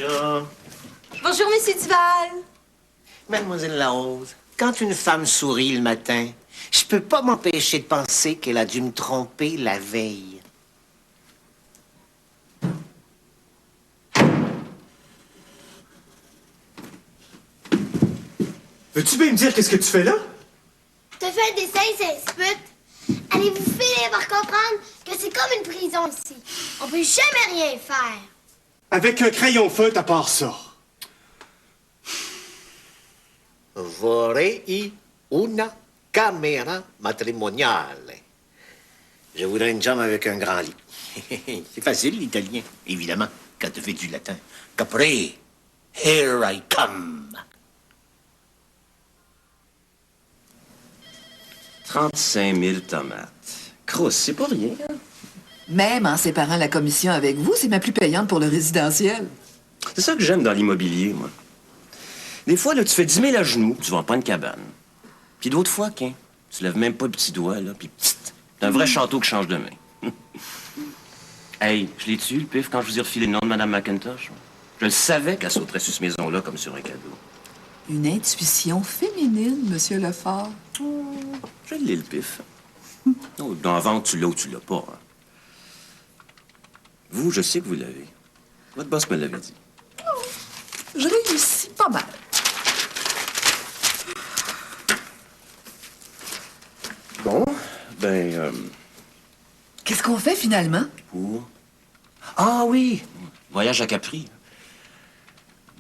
Bonjour. Bonjour, Monsieur Duval. Mademoiselle Larose, quand une femme sourit le matin, je peux pas m'empêcher de penser qu'elle a dû me tromper la veille. Veux-tu bien me dire qu'est-ce que tu fais là? Je te fais un dessin, c'est sput. Allez-vous finir par comprendre que c'est comme une prison ici. On peut jamais rien faire. Avec un crayon feutre à part ça. Vorrei una camera matrimoniale. Je voudrais une chambre avec un grand lit. C'est facile, l'italien, évidemment, quand tu fais du latin. Capri, here I come. 35 000 tomates. Crosse, c'est pas rien. Hein? Même en séparant la commission avec vous, c'est ma plus payante pour le résidentiel. C'est ça que j'aime dans l'immobilier, moi. Des fois, là, tu fais 10 000 à genoux, tu vends pas une cabane. Puis d'autres fois, qu'un, tu lèves même pas le petit doigt, là, puis pssst, t'as un vrai château qui change de main. Hey, je l'ai tué, le pif, quand je vous ai refilé le nom de Mme McIntosh. Je le savais qu'elle sauterait sur cette maison-là comme sur un cadeau. Une intuition féminine, Monsieur Lefort. Je l'ai, le pif. Oh, dans la vente, tu l'as ou tu l'as pas. Hein. Vous, je sais que vous l'avez. Votre boss me l'avait dit. Je réussis pas mal. Bon, ben, Qu'est-ce qu'on fait finalement? pour... Ah oui! Voyage à Capri.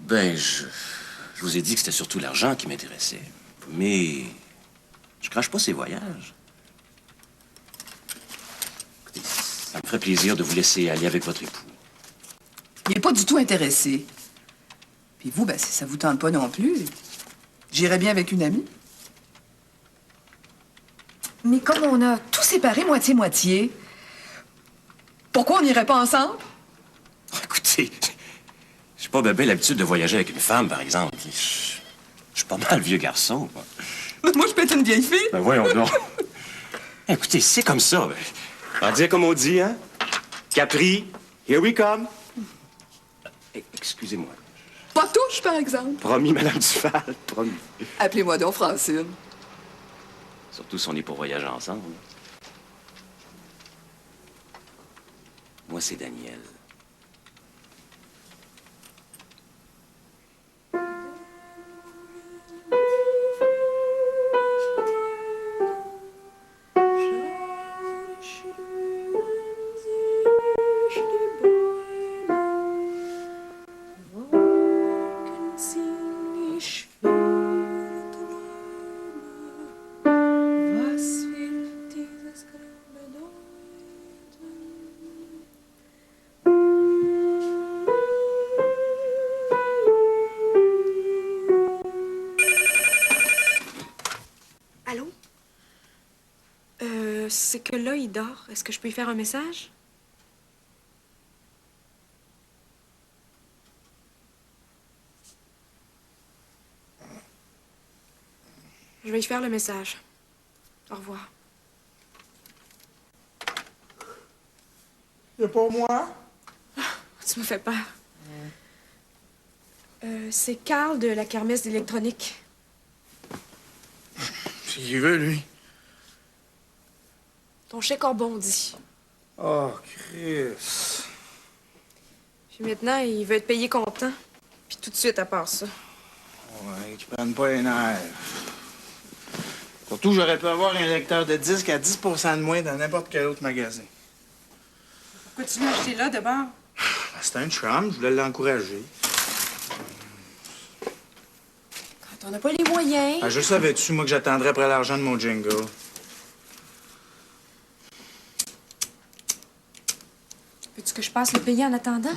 Ben, je vous ai dit que c'était surtout l'argent qui m'intéressait. Mais je crache pas ces voyages. Écoutez, ça me ferait plaisir de vous laisser aller avec votre époux. Il est pas du tout intéressé. Puis vous, ben, si ça vous tente pas non plus, j'irais bien avec une amie. Mais comme on a tout séparé moitié-moitié, pourquoi on n'irait pas ensemble? Écoutez, j'ai pas bébé l'habitude de voyager avec une femme, par exemple. Je suis pas mal vieux garçon, moi. Moi, je peux être une vieille fille. Ben voyons donc. Écoutez, c'est comme ça. Ben. On va dire comme on dit, hein? Capri, here we come. Excusez-moi. Pas touche, par exemple. Promis, Madame Duval, promis. Appelez-moi donc Francine. Surtout si on est pour voyager ensemble. Moi, c'est Daniel. Allô? C'est que là, il dort. Est-ce que je peux lui faire un message? Je vais lui faire le message. Au revoir. C'est pour moi? Tu me fais peur. C'est Carl de la kermesse d'électronique. C'est qui veut, lui? Ton chèque a rebondi. Oh, Chris. Puis maintenant, il veut être payé comptant. Puis tout de suite, à part ça. Ouais, tu prennes pas les nerfs. Surtout, j'aurais pu avoir un lecteur de disques à 10 % de moins dans n'importe quel autre magasin. Pourquoi tu l'as acheté là, d'abord? C'était un chum, je voulais l'encourager. Quand on n'a pas les moyens. Ah, je savais-tu, moi, que j'attendrais après l'argent de mon jingle? Veux-tu que je passe le payer en attendant?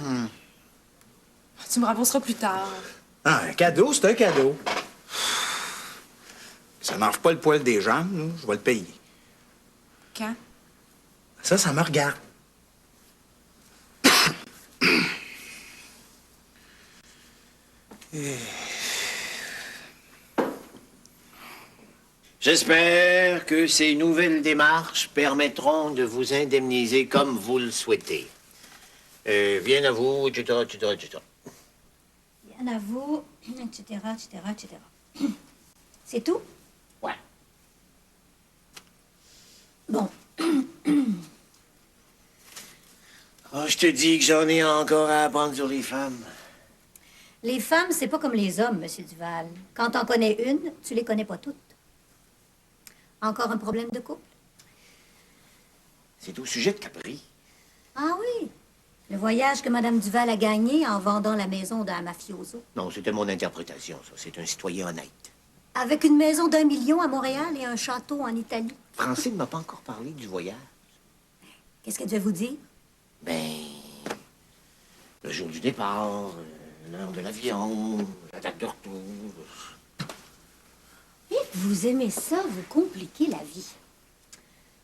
Tu me rembourseras plus tard. Ah, un cadeau, c'est un cadeau. Ça n'enlève pas le poil des jambes, là. Je vais le payer. Quand? Ça me regarde. J'espère que ces nouvelles démarches permettront de vous indemniser comme vous le souhaitez. Bien à vous, etc., etc., etc. Bien à vous, etc., etc., etc. C'est tout? Ouais. Bon. Oh, je te dis que j'en ai encore à apprendre sur les femmes. Les femmes, c'est pas comme les hommes, Monsieur Duval. Quand t'en connais une, tu les connais pas toutes. Encore un problème de couple? C'est au sujet de Capri. Ah oui, le voyage que Madame Duval a gagné en vendant la maison d'un mafioso. Non, c'était mon interprétation, ça. C'est un citoyen honnête. Avec une maison d'1 million à Montréal et un château en Italie. Francine ne m'a pas encore parlé du voyage. Qu'est-ce qu'elle devait vous dire? Ben, le jour du départ, l'heure de l'avion, la date de retour. Et vous aimez ça, vous compliquer la vie.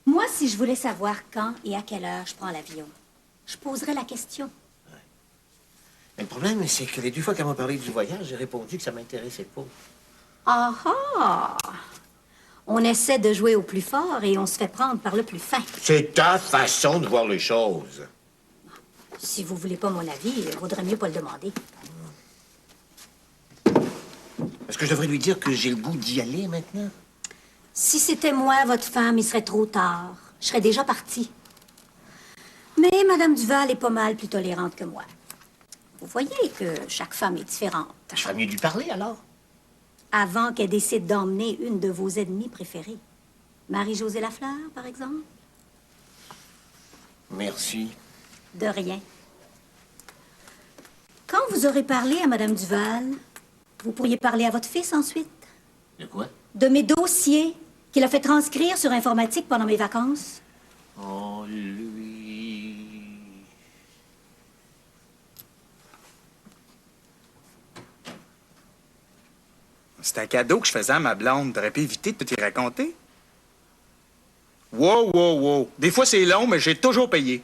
Moi, si je voulais savoir quand et à quelle heure je prends l'avion, je poserais la question. Mais le problème, c'est que les 2 fois qu'elle m'a parlé du voyage, j'ai répondu que ça m'intéressait pas. Ah ah! On essaie de jouer au plus fort et on se fait prendre par le plus fin. C'est ta façon de voir les choses. Si vous voulez pas mon avis, il vaudrait mieux pas le demander. Est-ce que je devrais lui dire que j'ai le goût d'y aller maintenant? Si c'était moi, votre femme, il serait trop tard. Je serais déjà partie. Mais Madame Duval est pas mal plus tolérante que moi. Vous voyez que chaque femme est différente. Je ferais mieux de lui parler, alors. Avant qu'elle décide d'emmener une de vos ennemies préférées. Marie-Josée Lafleur, par exemple? Merci. De rien. Quand vous aurez parlé à Madame Duval, vous pourriez parler à votre fils ensuite. De quoi? De mes dossiers qu'il a fait transcrire sur informatique pendant mes vacances. Oh, lui... C'est un cadeau que je faisais à ma blonde. T'aurais pu éviter de te y raconter? Wow, wow, wow. Des fois, c'est long, mais j'ai toujours payé.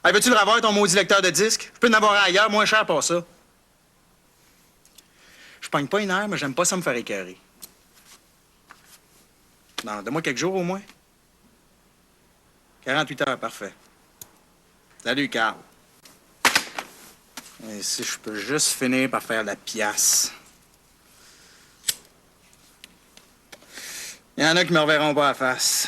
Hey, veux-tu le revoir, ton maudit lecteur de disques? Je peux en avoir un ailleurs, moins cher pour ça. Je pogne pas une heure, mais j'aime pas ça me faire écœurer. Non, donne-moi quelques jours au moins. 48 heures, parfait. Salut, Carl. Et si je peux juste finir par faire la pièce. Il y en a qui me reverront pas à la face.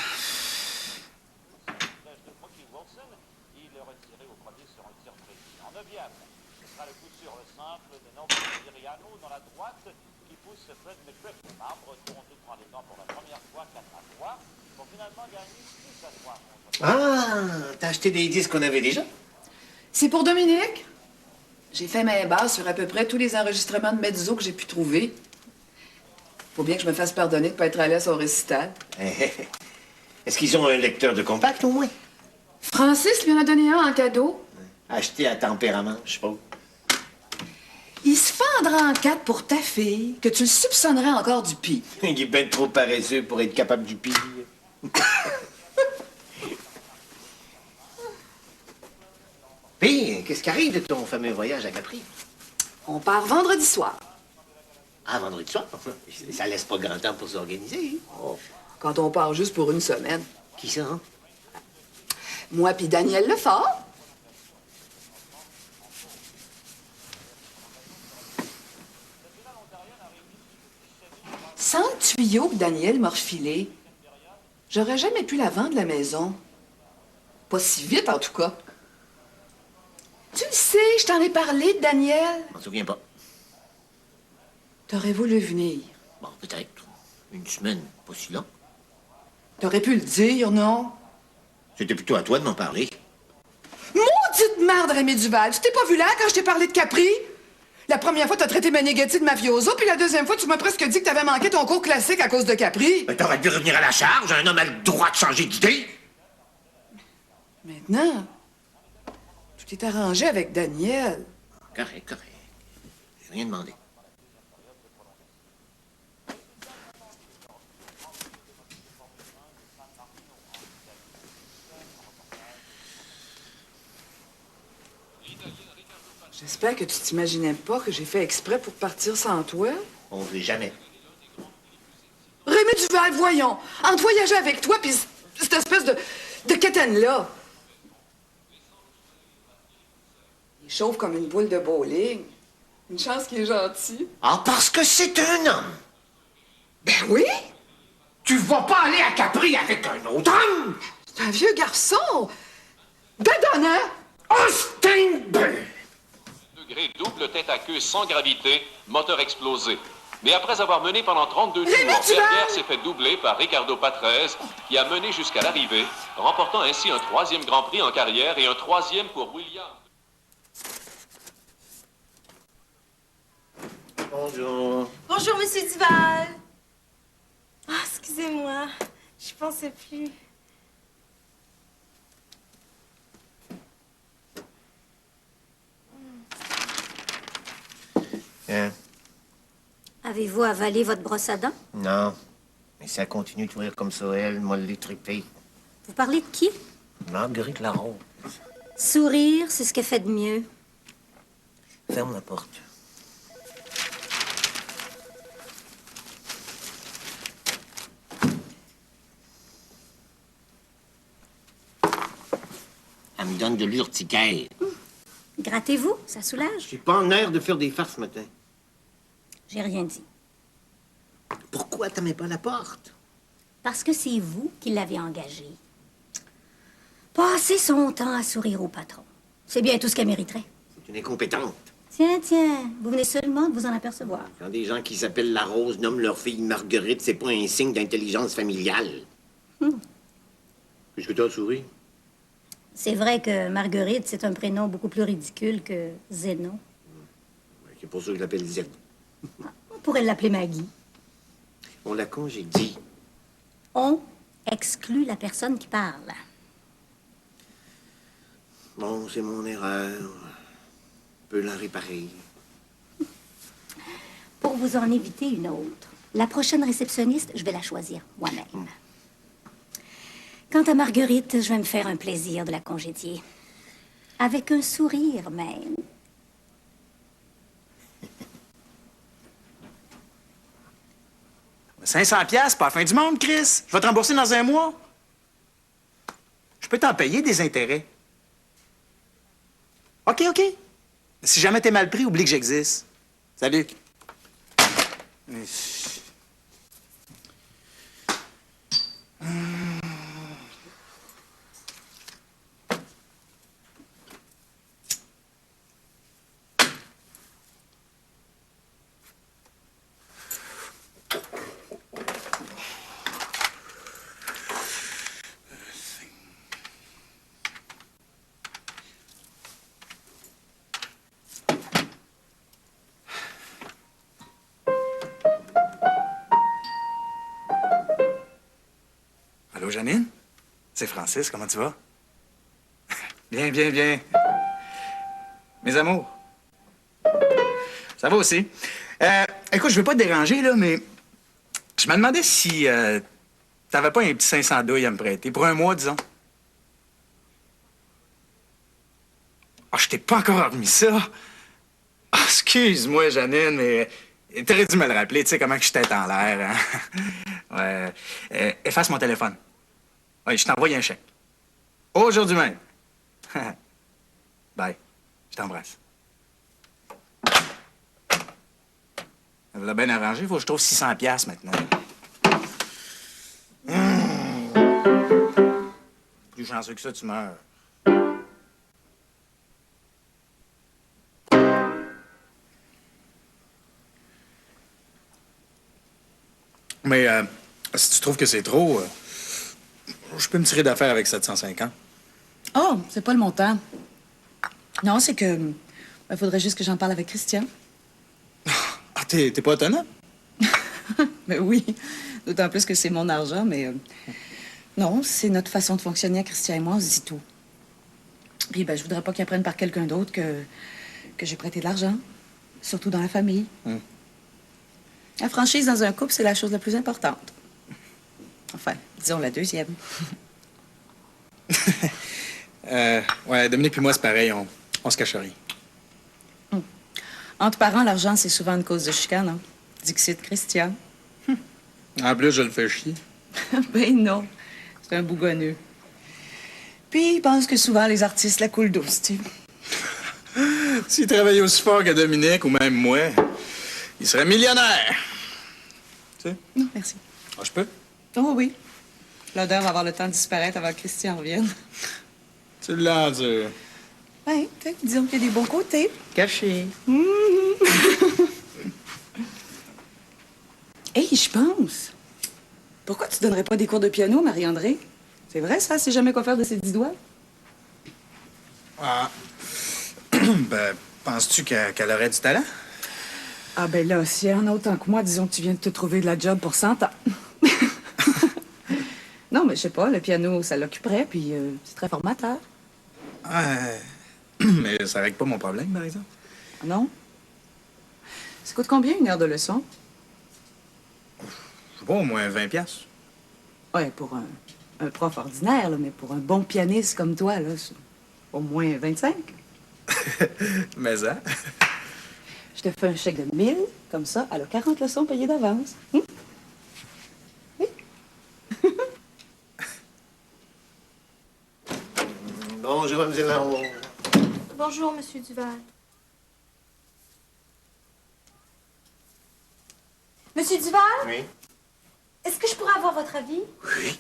Ah, t'as acheté des disques qu'on avait déjà? C'est pour Dominique. J'ai fait main basse sur à peu près tous les enregistrements de mezzo que j'ai pu trouver. Faut bien que je me fasse pardonner de pas être allée à son récital. Est-ce qu'ils ont un lecteur de compact, au moins? Francis lui en a donné un en cadeau. Acheté à tempérament, je suppose. Il se fendra en 4 pour ta fille, que tu le soupçonnerais encore du pire. Il est bien trop paresseux pour être capable du pire. Puis, qu'est-ce qui arrive de ton fameux voyage à Capri? On part vendredi soir. Ah, vendredi soir? Ça laisse pas grand temps pour s'organiser. Oh, quand on part juste pour une semaine. Qui ça, hein? Moi puis Daniel Lefort. Sans le tuyau que Daniel m'a refilé, j'aurais jamais pu la vendre, la maison. Pas si vite, en tout cas. Tu le sais, je t'en ai parlé de Daniel. Je m'en souviens pas. T'aurais voulu venir. Bon, peut-être. Une semaine, pas si long. T'aurais pu le dire, non? C'était plutôt à toi de m'en parler. Maudite merde, Rémi Duval! Tu t'es pas vu là quand je t'ai parlé de Capri? La première fois, t'as traité Meneghetti de mafioso, puis la deuxième fois, tu m'as presque dit que t'avais manqué ton cours classique à cause de Capri. Mais t'aurais dû revenir à la charge. Un homme a le droit de changer d'idée. Maintenant, tout est arrangé avec Daniel. Correct, correct. J'ai rien demandé. J'espère que tu t'imaginais pas que j'ai fait exprès pour partir sans toi. On ne sait jamais. Rémi Duval, voyons! Entre voyager avec toi puis cette espèce de quétaine-là. Il chauffe comme une boule de bowling. Une chance qu'il est gentil. Ah, parce que c'est un homme. Ben oui! Tu vas pas aller à Capri avec un autre homme! C'est un vieux garçon! Bedonnant! Austin Bell! Degré double tête à queue sans gravité, moteur explosé. Mais après avoir mené pendant 32 tours, Berger s'est fait doubler par Ricardo Patrese, qui a mené jusqu'à l'arrivée, remportant ainsi un 3e Grand Prix en carrière et un 3e pour Williams. Bonjour. Bonjour, Monsieur Duval. Ah, excusez-moi. Je pensais plus. Hein? Avez-vous avalé votre brosse à dents? Non. Mais ça continue de rire comme ça, elle m'a l'étrippé. Vous parlez de qui? Marguerite Larose. Sourire, c'est ce qu'elle fait de mieux. Ferme la porte. Elle me donne de l'urticaire. Grattez-vous, ça soulage. Je suis pas en air de faire des farces ce matin. J'ai rien dit. Pourquoi t'en mets pas la porte? Parce que c'est vous qui l'avez engagé. Passez son temps à sourire au patron. C'est bien tout ce qu'elle mériterait. C'est une incompétente. Tiens, vous venez seulement de vous en apercevoir. Quand des gens qui s'appellent Larose nomment leur fille Marguerite, c'est pas un signe d'intelligence familiale. Qu'est-ce que t'as souri? C'est vrai que Marguerite, c'est un prénom beaucoup plus ridicule que Zénon. C'est pour ça que je l'appelle Z. On pourrait l'appeler Maggie. On l'a congédié. On exclut la personne qui parle. Bon, c'est mon erreur. On peut la réparer. Pour vous en éviter une autre, la prochaine réceptionniste, je vais la choisir moi-même. Quant à Marguerite, je vais me faire un plaisir de la congédier. Avec un sourire même. « 500$, c'est pas la fin du monde, Chris. Je vais te rembourser dans un mois. Je peux t'en payer des intérêts. OK. Si jamais t'es mal pris, oublie que j'existe. Salut. Allô, Janine? C'est Francis, comment tu vas? Bien. Mes amours. Ça va aussi. Écoute, je veux pas te déranger, là, mais je me demandais si t'avais pas un petit 500 douilles à me prêter. Pour un mois, disons. Ah, je t'ai pas encore remis ça. Ah, excuse-moi, Janine, mais t'aurais dû me le rappeler. Tu sais comment que je tête en l'air, hein? Ouais. Efface mon téléphone. Oui, je t'envoie un chèque. Aujourd'hui même. Bye. Je t'embrasse. Ça vous a bien arrangé. Il faut que je trouve 600$ maintenant. Plus chanceux que ça, tu meurs. Mais si tu trouves que c'est trop, je peux me tirer d'affaire avec 750. Oh, c'est pas le montant. Non, c'est que... Il faudrait juste que j'en parle avec Christian. Ah, t'es pas autonome? Mais oui, d'autant plus que c'est mon argent, mais... non, c'est notre façon de fonctionner à Christian et moi, on se dit tout. Puis, je voudrais pas qu'il apprenne par quelqu'un d'autre que j'ai prêté de l'argent. Surtout dans la famille. La franchise dans un couple, c'est la chose la plus importante. Enfin, disons la deuxième. Ouais, Dominique et moi, c'est pareil. On se cache rien. Entre parents, l'argent, c'est souvent une cause de chicane, hein? Dixit Christian. En plus, je le fais chier. Ben non. C'est un bougonneux. Puis, il pense que souvent, les artistes la coulent douce, tu sais. S'il travaillait aussi fort que Dominique ou même moi, il serait millionnaire. Tu sais? Non, merci. Ah, je peux? Oh oui. L'odeur va avoir le temps de disparaître avant que Christian revienne. Tu l'as dur. Oui, disons qu'il y a des bons côtés. Caché. Hey, je pense. Pourquoi tu donnerais pas des cours de piano, Marie-André? C'est vrai, ça? C'est jamais quoi faire de ses 10 doigts? Ah. Ben, penses-tu qu'elle aurait du talent? Ah ben là, si en autant que moi, disons que tu viens de te trouver de la job pour 100 ans. Non, mais je sais pas, le piano, ça l'occuperait, puis c'est très formateur. Mais ça règle pas mon problème, par exemple. Ah non? Ça coûte combien une heure de leçon? Je sais pas, au moins 20 piastres. Ouais, pour un prof ordinaire, là, mais pour un bon pianiste comme toi, là, c'est au moins 25. Mais ça. Je te fais un chèque de 1000, comme ça, elle a 40 leçons payées d'avance. Oui? Bonjour, mademoiselle Larose. Bonjour, Monsieur Duval. Monsieur Duval? Oui? Est-ce que je pourrais avoir votre avis? Oui.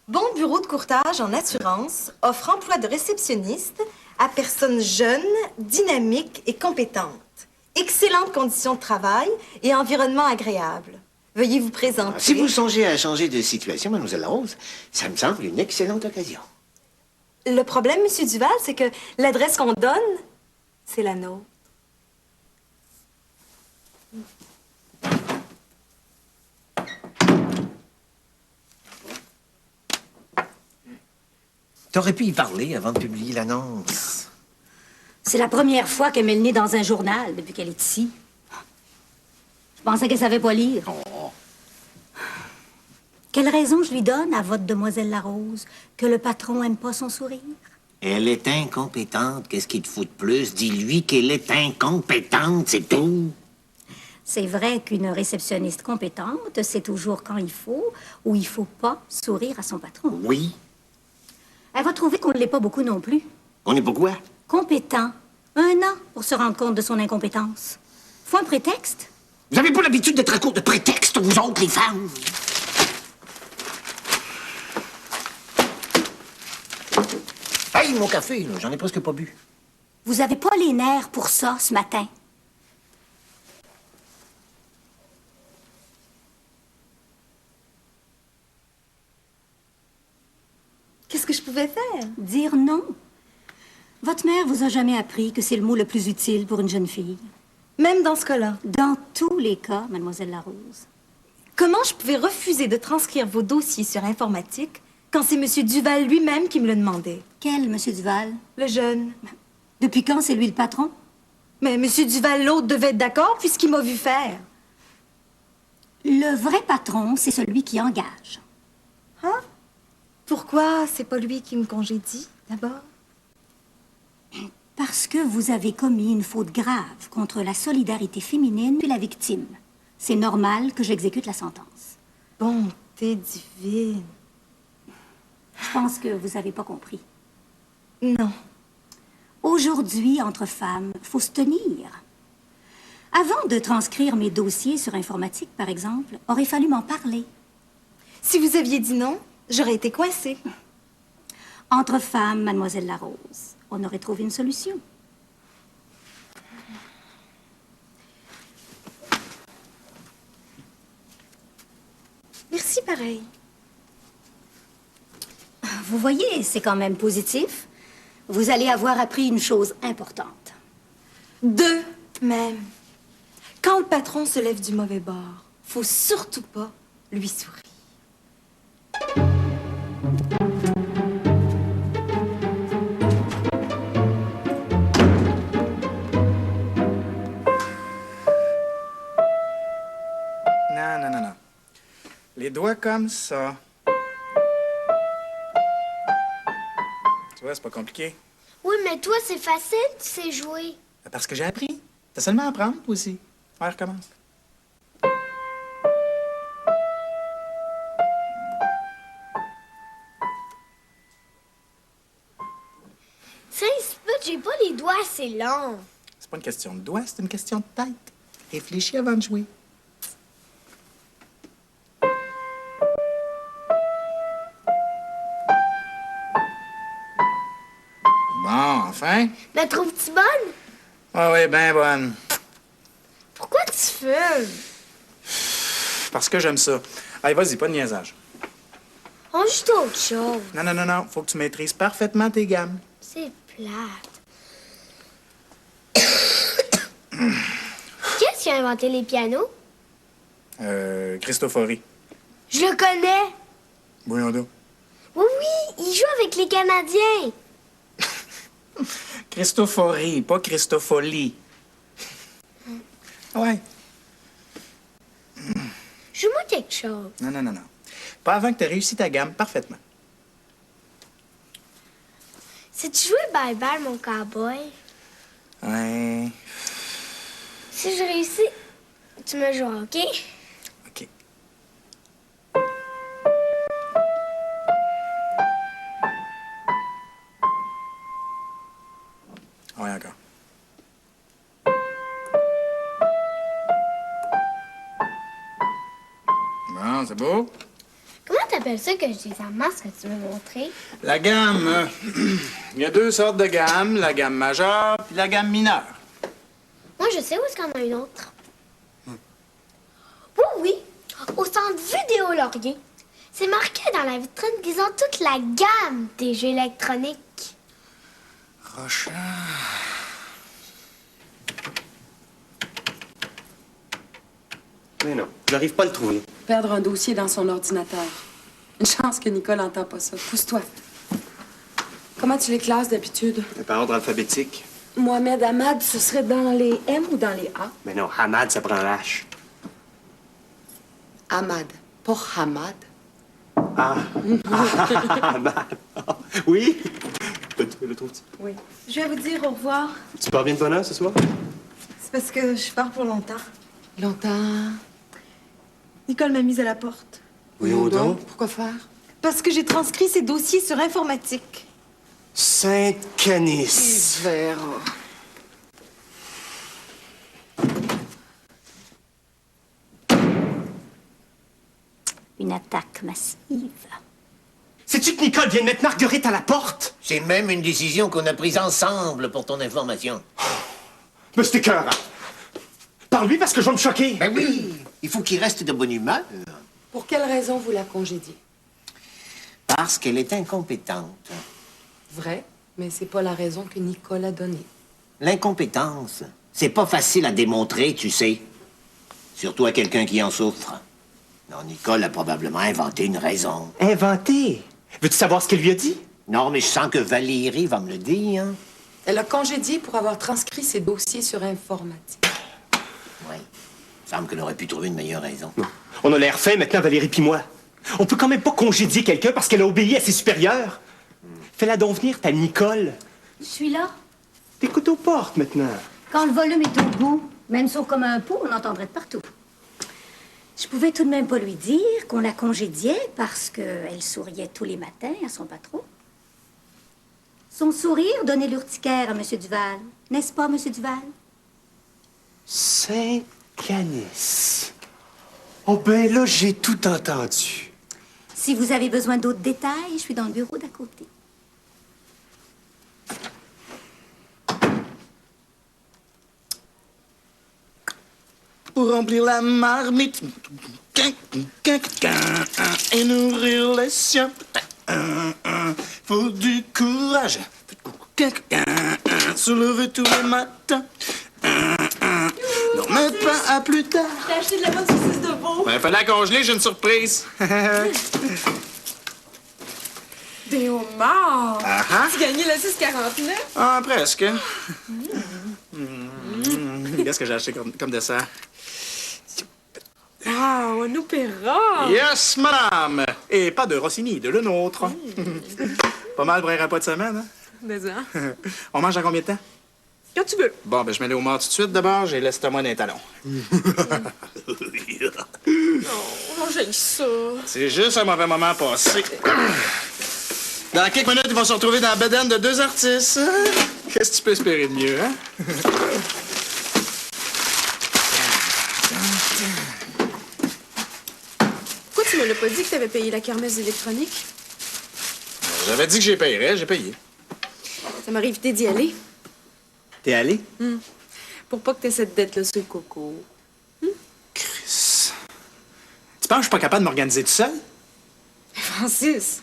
Bon bureau de courtage en assurance offre emploi de réceptionniste à personnes jeunes, dynamiques et compétentes. Excellentes conditions de travail et environnement agréable. Veuillez vous présenter. Si vous songez à changer de situation, mademoiselle Larose, ça me semble une excellente occasion. Le problème, Monsieur Duval, c'est que l'adresse qu'on donne, c'est la nôtre. T'aurais pu y parler avant de publier l'annonce. C'est la première fois qu'elle met le nez dans un journal depuis qu'elle est ici. Je pensais qu'elle savait pas lire. Oh. Quelle raison je lui donne à votre demoiselle Larose que le patron aime pas son sourire? Elle est incompétente. Qu'est-ce qu'il te faut de plus? Dis-lui qu'elle est incompétente, c'est tout. C'est vrai qu'une réceptionniste compétente sait toujours quand il faut ou il faut pas sourire à son patron. Oui. Elle va trouver qu'on ne l'est pas beaucoup non plus. On est pourquoi? Compétent. 1 an pour se rendre compte de son incompétence. Faut un prétexte? Vous avez pas l'habitude d'être à court de prétextes, vous autres, les femmes? Hey, mon café, là, j'en ai presque pas bu. Vous avez pas les nerfs pour ça ce matin. Qu'est-ce que je pouvais faire? Dire non. Votre mère vous a jamais appris que c'est le mot le plus utile pour une jeune fille. Même dans ce cas-là. Dans tous les cas, mademoiselle Larose. Comment je pouvais refuser de transcrire vos dossiers sur informatique quand c'est Monsieur Duval lui-même qui me le demandait? Quel Monsieur Duval? Le jeune. Depuis quand c'est lui le patron? Mais Monsieur Duval, l'autre, devait être d'accord puisqu'il m'a vu faire. Le vrai patron, c'est celui qui engage. Hein? Pourquoi c'est pas lui qui me congédie, d'abord? Parce que vous avez commis une faute grave contre la solidarité féminine et la victime. C'est normal que j'exécute la sentence. Bonté divine. Je pense que vous avez pas compris. Non. Aujourd'hui, entre femmes, faut se tenir. Avant de transcrire mes dossiers sur informatique, par exemple, aurait fallu m'en parler. Si vous aviez dit non, j'aurais été coincée. Entre femmes, mademoiselle Larose, on aurait trouvé une solution. Merci, pareil. Vous voyez, c'est quand même positif. Vous allez avoir appris une chose importante. 2 même. Quand le patron se lève du mauvais bord, faut surtout pas lui sourire. Non. Les doigts comme ça. Tu vois, c'est pas compliqué. Oui, mais toi, c'est facile, tu sais jouer. Parce que j'ai appris. T'as seulement à apprendre, toi aussi. Ouais, recommence. Ça, il se peut, j'ai pas les doigts doigts, c'est long. C'est pas une question de doigts, c'est une question de tête. Réfléchis avant de jouer. Bon, enfin. Me trouves-tu bonne? Ah oui, ben bonne. Pourquoi tu fumes? Parce que j'aime ça. Allez, vas-y, pas de niaisage. On joue autre chose. Non. Faut que tu maîtrises parfaitement tes gammes. C'est plate. Qu'est-ce qui a inventé les pianos? Cristofori. Je le connais. Voyons donc. Oui, il joue avec les Canadiens. Cristofori, pas Cristofoli. Ouais. Joue-moi quelque chose. Non. Pas avant que tu aies réussi ta gamme parfaitement. Si-tu joues Bye Bye, mon cowboy? Ouais. Si je réussis, tu me joues, OK? OK. Ouais, encore. Bon, c'est beau. Comment t'appelles ça que je dis en masse que tu veux montrer? La gamme. Il y a 2 sortes de gammes, la gamme majeure puis la gamme mineure. Moi, je sais où est-ce qu'il y en a une autre. Oui, au centre Vidéo Laurier. C'est marqué dans la vitrine qu'ils ont toute la gamme des jeux électroniques. Rochard. Mais non, j'arrive pas à le trouver. Perdre un dossier dans son ordinateur. Une chance que Nicole n'entend pas ça. Pousse-toi. Comment tu les classes d'habitude? Par ordre alphabétique. Mohamed Ahmad, ce serait dans les M ou dans les A? Mais non, Hamad, ça prend un H. Ahmad, pas Hamad. Ah. Hamad. Oui? Le trouves-tu? Oui. Je vais vous dire au revoir. Tu pars bien de bonne heure ce soir? C'est parce que je pars pour longtemps. Longtemps? Nicole m'a mise à la porte. Voyons donc. Pourquoi faire? Parce que j'ai transcrit ses dossiers sur informatique. Sainte-Canice. Verra. Une attaque massive. Sais-tu que Nicole vient de mettre Marguerite à la porte? C'est même une décision qu'on a prise ensemble pour ton information. Mais c'est écœurant. Parle-lui parce que je vais me choquer. Ben oui, il faut qu'il reste de bonne humeur. Pour quelle raison vous la congédiez? Parce qu'elle est incompétente. Vrai, mais c'est pas la raison que Nicole a donnée. L'incompétence, c'est pas facile à démontrer, tu sais. Surtout à quelqu'un qui en souffre. Non, Nicole a probablement inventé une raison. Inventé? Veux-tu savoir ce qu'elle lui a dit? Non, mais je sens que Valérie va me le dire. Elle a congédié pour avoir transcrit ses dossiers sur informatique. Oui. Il semble qu'elle aurait pu trouver une meilleure raison. On a l'air fin maintenant, Valérie puis moi. On peut quand même pas congédier quelqu'un parce qu'elle a obéi à ses supérieurs. Fais-la donc venir, ta Nicole. Je suis là. T'écoutes aux portes maintenant. Quand le volume est au bout, même sauf comme un pot, on entendrait de partout. Je pouvais tout de même pas lui dire qu'on la congédiait parce qu'elle souriait tous les matins à son patron. Son sourire donnait l'urticaire à M. Duval. N'est-ce pas, M. Duval? Sainte-Canice. Oh ben là, j'ai tout entendu. Si vous avez besoin d'autres détails, je suis dans le bureau d'à côté. Pour remplir la marmite et nourrir les siens, faut du courage. Se lever tous les matins. Non, mais pas à plus tard. J'ai acheté de la bonne saucisse de veau. Ben, fallait la congeler, j'ai une surprise. Des homards! Ah-ha. Tu gagnais le 6,49? Ah, presque. Qu'est-ce que j'ai acheté comme dessert? Ah, un opéra! Yes, madame! Et pas de Rossini, de le nôtre. Pas mal pour un repas de semaine, hein? Mais ça. On mange à combien de temps? Quand tu veux. Bon, ben, je mets les homards tout de suite. D'abord, j'ai l'estomac d'un talon. Oh, j'ai ça. C'est juste un mauvais moment passé. Dans quelques minutes, ils vont se retrouver dans la bedaine de 2 artistes. Qu'est-ce que tu peux espérer de mieux, hein? Pourquoi tu me l'as pas dit que t'avais payé la kermesse électronique? J'avais dit que j'ai payerais, j'ai payé. Ça m'aurait évité d'y aller. T'es allé? Pour pas que t'aies cette dette-là sur le coco. Chris. Tu penses que je suis pas capable de m'organiser tout seul? Francis,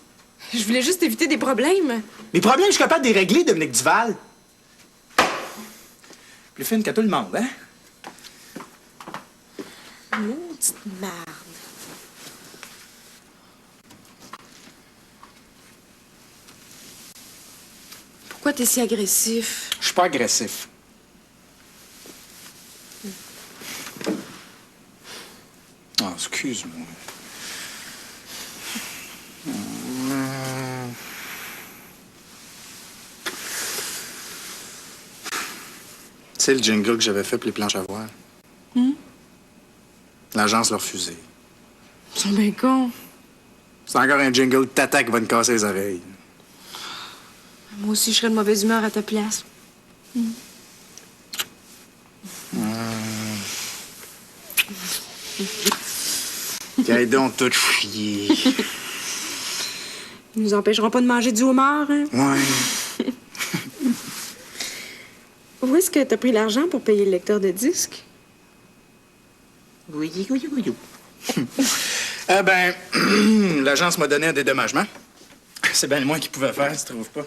je voulais juste éviter des problèmes. Les problèmes, je suis capable de les régler, Dominique Duval. Plus fine que tout le monde, hein? Maudite merde. Pourquoi t'es si agressif? Je suis pas agressif. Oh, excuse-moi. C'est le jingle que j'avais fait pour les planches à voile. L'agence l'a refusé. Ils sont bien cons. C'est encore un jingle de tata qui va me casser les oreilles. Moi aussi, je serais de mauvaise humeur à ta place. Qu'aille donc tout chier. Ils nous empêcheront pas de manger du homard, hein? Ouais. Où est-ce que t'as pris l'argent pour payer le lecteur de disques? Oui. Eh ben, l'agence m'a donné un dédommagement. C'est bien le moins qu'ils pouvaient faire, tu trouves pas?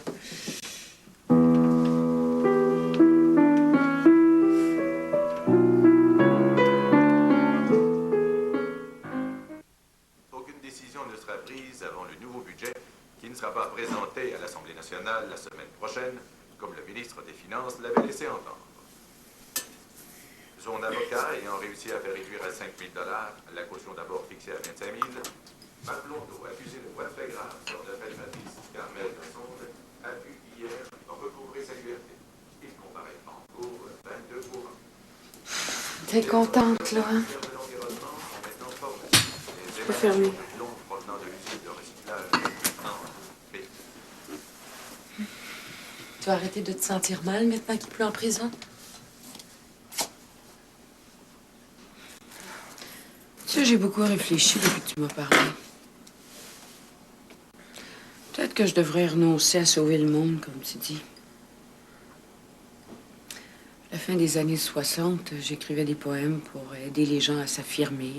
Aucune décision ne sera prise avant le nouveau budget qui ne sera pas présenté à l'Assemblée nationale la semaine prochaine, comme le ministre des Finances l'avait laissé entendre. Son avocat ayant réussi à faire réduire à 5 000 $, la caution d'abord fixée à 25 000, Marc Blondeau, accusé de voies très graves sur la palliatrice Carmel Lassonde, a pu hier recouvrer sa liberté. Il comparaît en cours 22 courants. T'es contente, là, hein? Je peux fermer. Tu vas arrêter de te sentir mal maintenant qu'il est plus en prison? Tu sais, j'ai beaucoup réfléchi depuis que tu m'as parlé. Peut-être que je devrais renoncer à sauver le monde, comme tu dis. À la fin des années 60, j'écrivais des poèmes pour aider les gens à s'affirmer,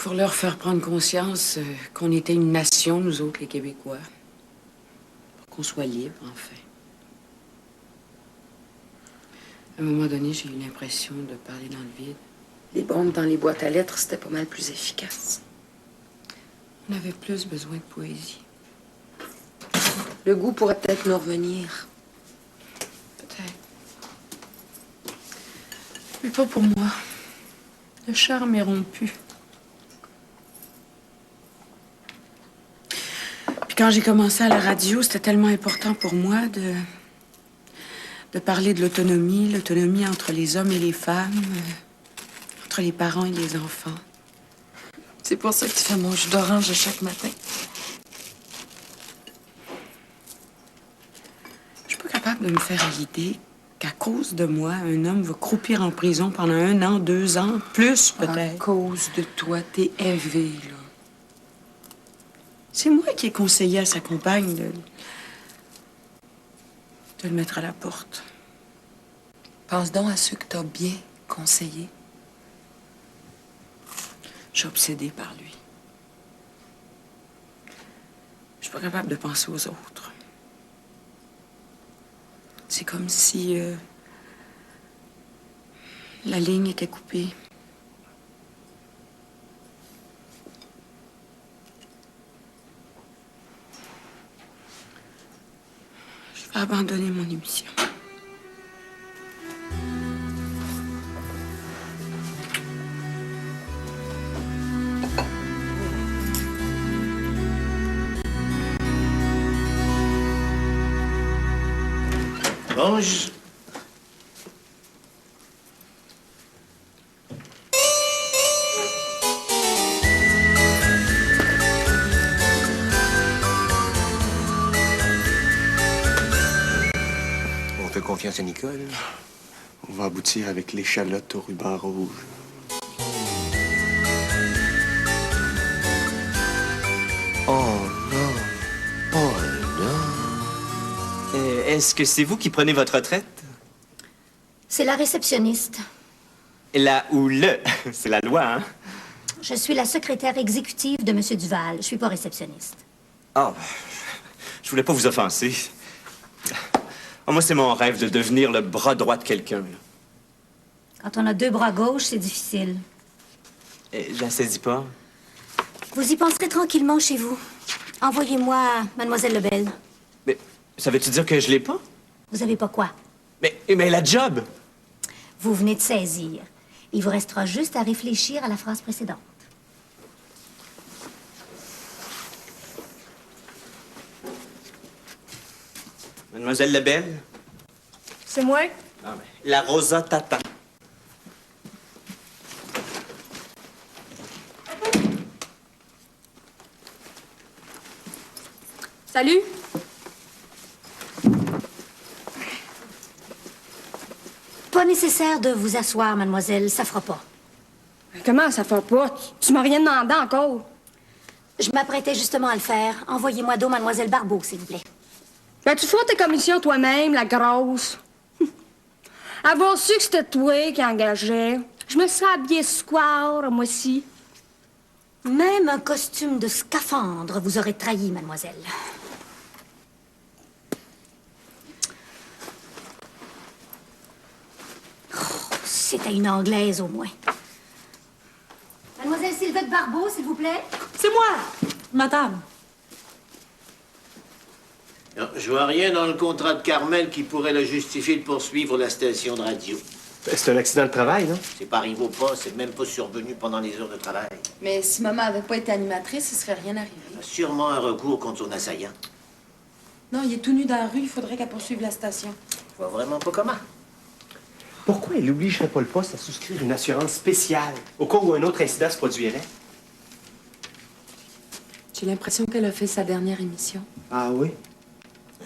pour leur faire prendre conscience qu'on était une nation, nous autres, les Québécois. Pour qu'on soit libre, enfin. À un moment donné, j'ai eu l'impression de parler dans le vide. Les bombes dans les boîtes à lettres, c'était pas mal plus efficace. On avait plus besoin de poésie. Le goût pourrait peut-être nous revenir. Peut-être. Mais pas pour moi. Le charme est rompu. Puis quand j'ai commencé à la radio, c'était tellement important pour moi de parler de l'autonomie, l'autonomie entre les hommes et les femmes, entre les parents et les enfants. C'est pour ça que tu fais mon jus d'orange chaque matin. Je suis pas capable de me faire à l'idée qu'à cause de moi, un homme va croupir en prison pendant 1 an, 2 ans, plus peut-être. À cause de toi, t'es élevé, là. C'est moi qui ai conseillé à sa compagne de le mettre à la porte. Pense donc à ceux que t'as bien conseillés. Je suis obsédée par lui. Je suis pas capable de penser aux autres. C'est comme si la ligne était coupée. Je vais abandonner mon émission. Bonjour. confiance à Nicole? On va aboutir avec l'échalote au ruban rouge. Oh non. Oh non. Est-ce que c'est vous qui prenez votre retraite? C'est la réceptionniste. La ou le? C'est la loi, hein? Je suis la secrétaire exécutive de M. Duval. Je suis pas réceptionniste. Ah, je voulais pas vous offenser. Ah, moi, c'est mon rêve de devenir le bras droit de quelqu'un. Quand on a deux bras gauches, c'est difficile. Je la saisis pas. Vous y penserez tranquillement chez vous. Envoyez-moi Mademoiselle Lebel. Mais ça veut-tu dire que je l'ai pas? Vous avez pas quoi? Mais la job! Vous venez de saisir. Il vous restera juste à réfléchir à la phrase précédente. Mademoiselle Lebel? C'est moi? Ah, ben, la Rosa Tata. Salut. Pas nécessaire de vous asseoir, mademoiselle. Ça fera pas. Comment ça fait pas? Tu m'as rien demandé encore. Je m'apprêtais justement à le faire. Envoyez-moi donc mademoiselle Barbeau, s'il vous plaît. Ben, tu feras tes commissions toi-même, la grosse. Avoir su que c'était toi qui engageais, je me serais habillée square, moi aussi. Même un costume de scaphandre vous aurait trahi, mademoiselle. Oh, c'était une Anglaise, au moins. Mademoiselle Sylvette Barbeau, s'il vous plaît. C'est moi, madame. Non, je vois rien dans le contrat de Carmel qui pourrait le justifier de poursuivre la station de radio. C'est un accident de travail, non? C'est pas arrivé au pas, c'est même pas survenu pendant les heures de travail. Mais si maman avait pas été animatrice, il serait rien arrivé. Sûrement un recours contre son assaillant. Non, il est tout nu dans la rue, il faudrait qu'elle poursuive la station. Je vois vraiment pas comment. Pourquoi elle n'obligerait pas le poste à souscrire une assurance spéciale au cas où un autre incident se produirait? J'ai l'impression qu'elle a fait sa dernière émission. Ah oui?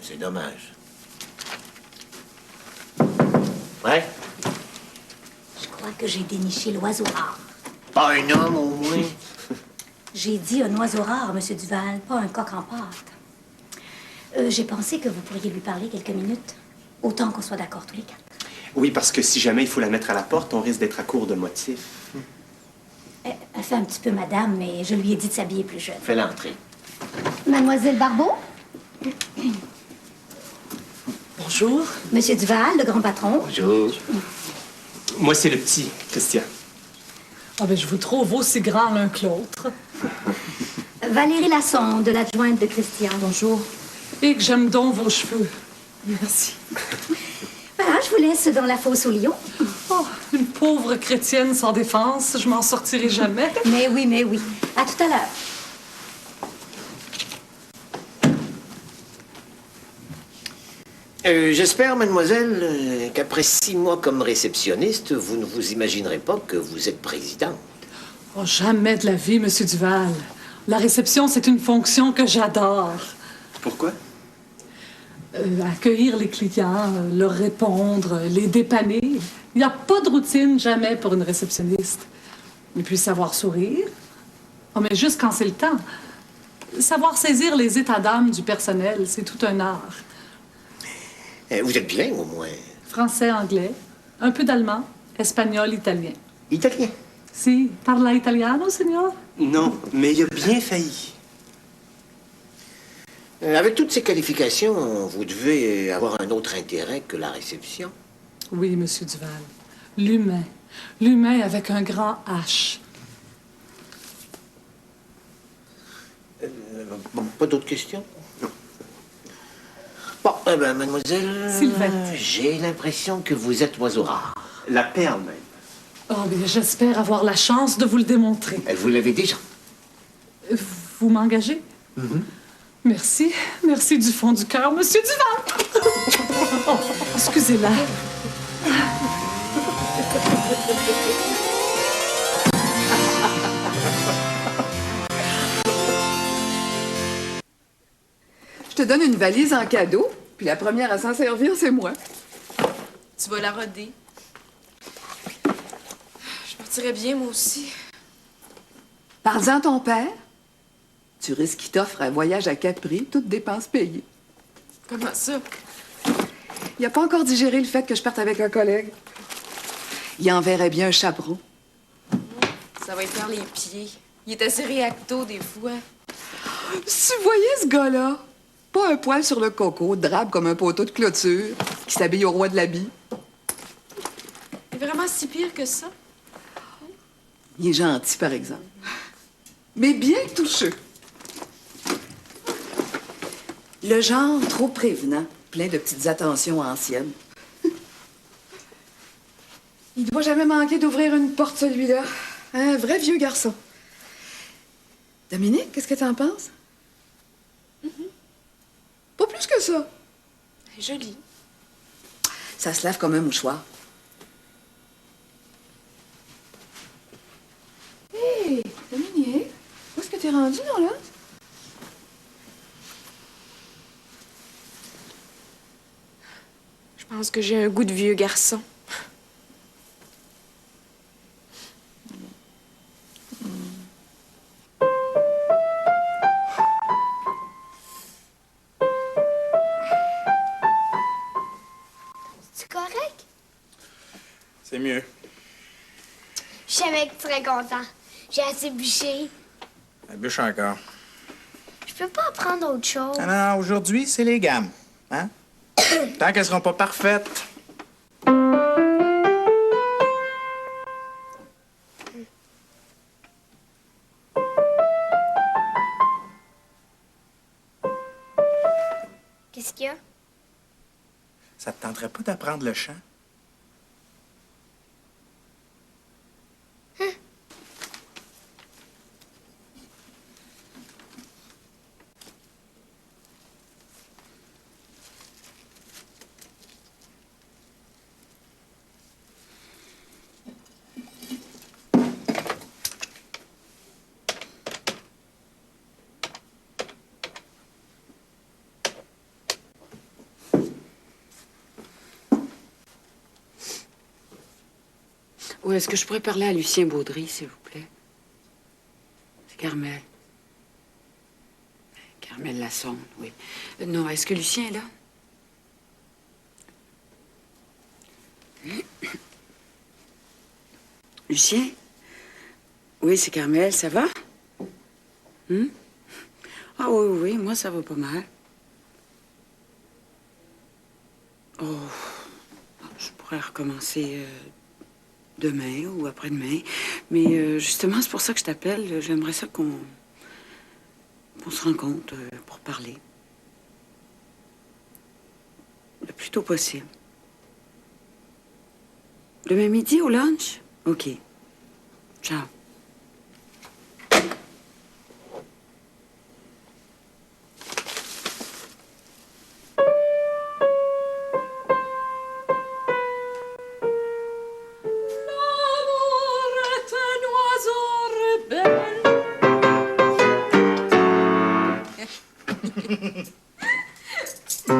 C'est dommage. Ouais? Je crois que j'ai déniché l'oiseau rare. Pas un homme, au moins. J'ai dit un oiseau rare, Monsieur Duval, pas un coq en pâte. J'ai pensé que vous pourriez lui parler quelques minutes. Autant qu'on soit d'accord tous les quatre. Oui, parce que si jamais il faut la mettre à la porte, on risque d'être à court de motifs. Elle fait un petit peu madame, mais je lui ai dit de s'habiller plus jeune. Fais l'entrée. Mademoiselle Barbeau? Bonjour. Monsieur Duval, le grand patron. Bonjour. Moi, c'est le petit, Christian. Ah ben, je vous trouve aussi grand l'un que l'autre. Valérie Lassonde, l'adjointe de Christian. Bonjour. Et que j'aime donc vos cheveux. Merci. Voilà, je vous laisse dans la fosse au lion. Oh, une pauvre chrétienne sans défense, je m'en sortirai jamais. Mais oui, mais oui. À tout à l'heure. J'espère, mademoiselle, qu'après 6 mois comme réceptionniste, vous ne vous imaginerez pas que vous êtes présidente. Oh, jamais de la vie, Monsieur Duval. La réception, c'est une fonction que j'adore. Pourquoi? Accueillir les clients, leur répondre, les dépanner. Il n'y a pas de routine, jamais, pour une réceptionniste. Et puis, savoir sourire. Oh, mais juste quand c'est le temps. Savoir saisir les états d'âme du personnel, c'est tout un art. Vous êtes bilingue, au moins. Français, anglais, un peu d'allemand, espagnol, italien. Italien? Si, parla italiano, signor? Non, mais il a bien failli. Avec toutes ces qualifications, vous devez avoir un autre intérêt que la réception. Oui, Monsieur Duval. L'humain. L'humain avec un grand H. Bon, pas d'autres questions? Non. Bon, eh ben, mademoiselle... Sylvette. J'ai l'impression que vous êtes oiseau rare. La perle, même. Oh, bien, j'espère avoir la chance de vous le démontrer. Vous l'avez déjà. Vous m'engagez? Merci. Merci du fond du cœur, Monsieur Duval. Oh, excusez-la. Je te donne une valise en cadeau, puis la première à s'en servir, c'est moi. Tu vas la roder. Je partirais bien, moi aussi. Parle-en à ton père. Tu risques qu'il t'offre un voyage à Capri, toutes dépenses payées. Comment ça? Il n'a pas encore digéré le fait que je parte avec un collègue. Il enverrait bien un chaperon. Ça va lui faire les pieds. Il est assez réacto des fois. Si tu voyais ce gars-là, pas un poil sur le coco, drabe comme un poteau de clôture, qui s'habille au roi de l'habit. Il est vraiment si pire que ça? Il est gentil, par exemple. Mais bien touché. Le genre trop prévenant, plein de petites attentions anciennes. Il doit jamais manquer d'ouvrir une porte, celui-là. Un vrai vieux garçon. Dominique, qu'est-ce que t'en penses? Pas plus que ça. Joli. Ça se lave comme un mouchoir. Hé, Dominique, où est-ce que t'es rendu, non, là? Je pense que j'ai un goût de vieux garçon. C'est correct? C'est mieux. Je savais que tu serais content. J'ai assez bûché. La bûche encore. Je peux pas apprendre autre chose. Ah non, aujourd'hui, c'est les gammes. Hein? Tant qu'elles seront pas parfaites. Qu'est-ce qu'il y a? Ça te tenterait pas d'apprendre le chant? Ou est-ce que je pourrais parler à Lucien Baudry, s'il vous plaît? C'est Carmel. Carmel Lassonde, oui. Non, est-ce que Lucien est là? Lucien? Oui, c'est Carmel, ça va? Ah oui, oui, moi, ça va pas mal. Oh, je pourrais recommencer demain ou après-demain. Mais justement, c'est pour ça que je t'appelle. J'aimerais ça qu'on se rencontre pour parler. Le plus tôt possible. Demain midi au lunch? OK. Ciao. Tu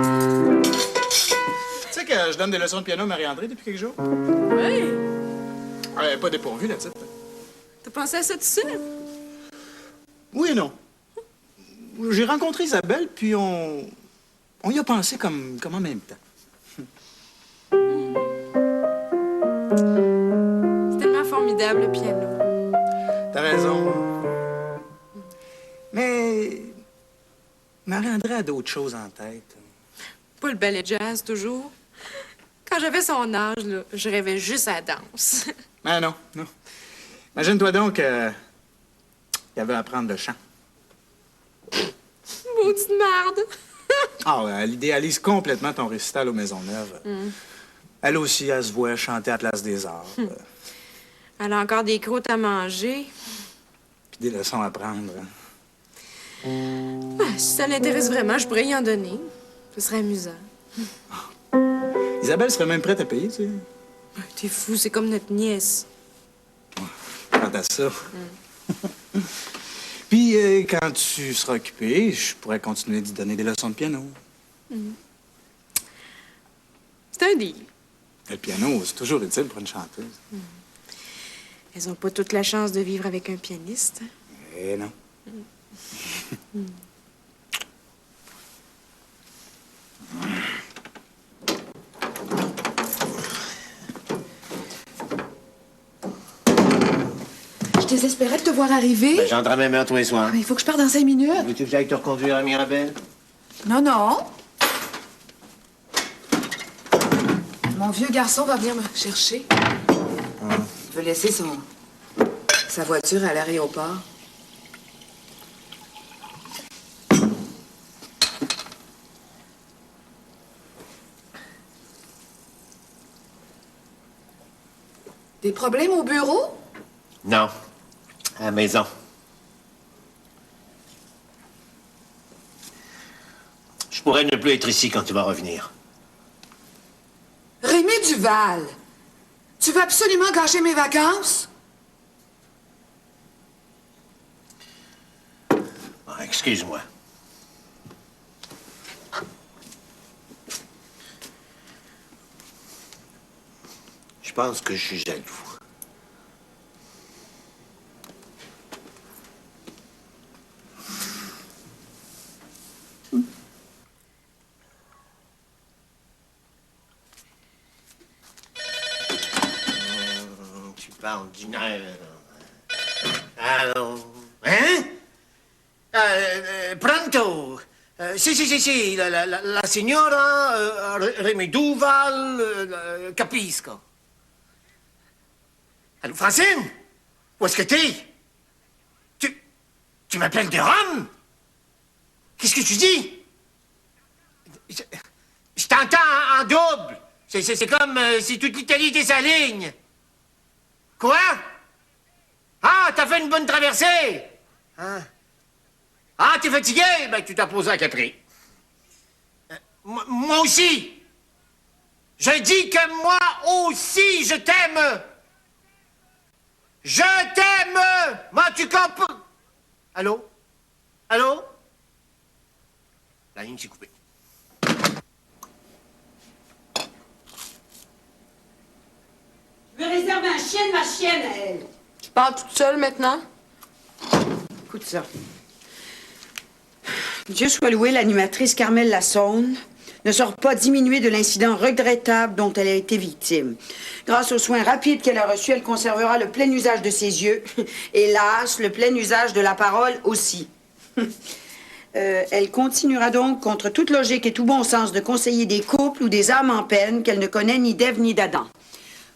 sais que je donne des leçons de piano à Marie-André depuis quelques jours? Oui. Elle est pas dépourvue, la type. T'as pensé à ça tout seul? Oui et non. J'ai rencontré Isabelle, puis on y a pensé comme en même temps. C'est tellement formidable, le piano. T'as raison. Mais Marie-André a d'autres choses en tête. Pas le ballet jazz, toujours. Quand j'avais son âge, là, je rêvais juste à la danse. Ah non, non. Imagine-toi donc qu'elle veut apprendre le chant. Maudite merde! Ah, elle idéalise complètement ton récital aux Maisonneuves. Elle aussi, elle se voit chanter à Place des Arts. Elle a encore des croûtes à manger. Puis des leçons à prendre. Si ça l'intéresse vraiment, je pourrais y en donner. Ce serait amusant. Isabelle serait même prête à payer, tu sais. T'es fou, c'est comme notre nièce. Quant à ça. Puis, quand tu seras occupé, je pourrais continuer d'y donner des leçons de piano. C'est un deal. Le piano, c'est toujours utile pour une chanteuse. Elles ont pas toute la chance de vivre avec un pianiste. Eh non. Je désespérais de te voir arriver. Ben, j'en même heure tous les soirs. Mais il faut que je parte dans 5 minutes. Veux-tu que j'aille te reconduire à Mirabel? Non, non. Mon vieux garçon va venir me chercher. Il veut laisser sa voiture à l'aéroport. Des problèmes au bureau? Non. À la maison. Je pourrais ne plus être ici quand tu vas revenir. Rémi Duval, tu veux absolument gâcher mes vacances? Ah, excuse-moi. Je pense que je suis jaloux. Tu parles d'une heure. Alors, hein? Pronto. Si, la signora Rémi Duval, capisco. Allô, Francine? Où est-ce que t'es? Tu m'appelles de Rome? Qu'est-ce que tu dis? Je t'entends en double. C'est comme si toute l'Italie était sa ligne. Quoi? Ah, t'as fait une bonne traversée? Ah, t'es fatigué? Ben, tu t'as posé à Capri. Moi aussi. Je dis que moi aussi, je t'aime. Je t'aime! Moi, tu comprends? Allô? Allô? La ligne s'est coupée. Je veux réserver un chien de ma chienne à elle. Tu parles toute seule maintenant? Écoute ça. Dieu soit loué, l'animatrice Carmel Lassonde ne sort pas diminuée de l'incident regrettable dont elle a été victime. Grâce aux soins rapides qu'elle a reçus, elle conservera le plein usage de ses yeux. Hélas, le plein usage de la parole aussi. Elle continuera donc, contre toute logique et tout bon sens, de conseiller des couples ou des âmes en peine qu'elle ne connaît ni d'Ève ni d'Adam.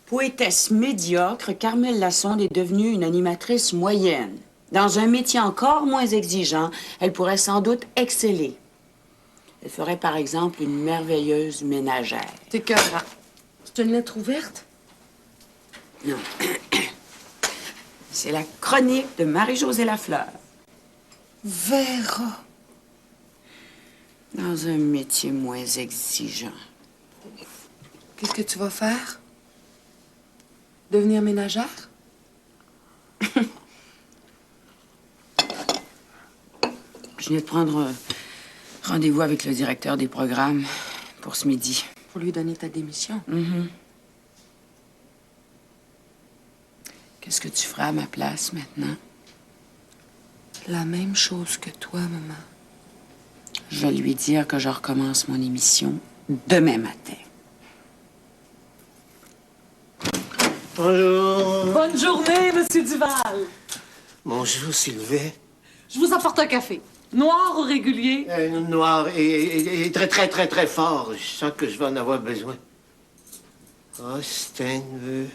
Poétesse médiocre, Carmel Lassonde est devenue une animatrice moyenne. Dans un métier encore moins exigeant, elle pourrait sans doute exceller. Elle ferait, par exemple, une merveilleuse ménagère. T'es écœurant. C'est une lettre ouverte? Non. C'est la chronique de Marie-Josée Lafleur. Vera. Dans un métier moins exigeant. Qu'est-ce que tu vas faire? Devenir ménagère? Je viens de prendre rendez-vous avec le directeur des programmes pour ce midi. Pour lui donner ta démission? Qu'est-ce que tu feras à ma place maintenant? La même chose que toi, maman. Je vais lui dire que je recommence mon émission demain matin. Bonjour. Bonne journée, Monsieur Duval. Bonjour, Sylvain. Je vous apporte un café. Noir ou régulier? Noir et très, très fort. Je sens que je vais en avoir besoin. Austin veut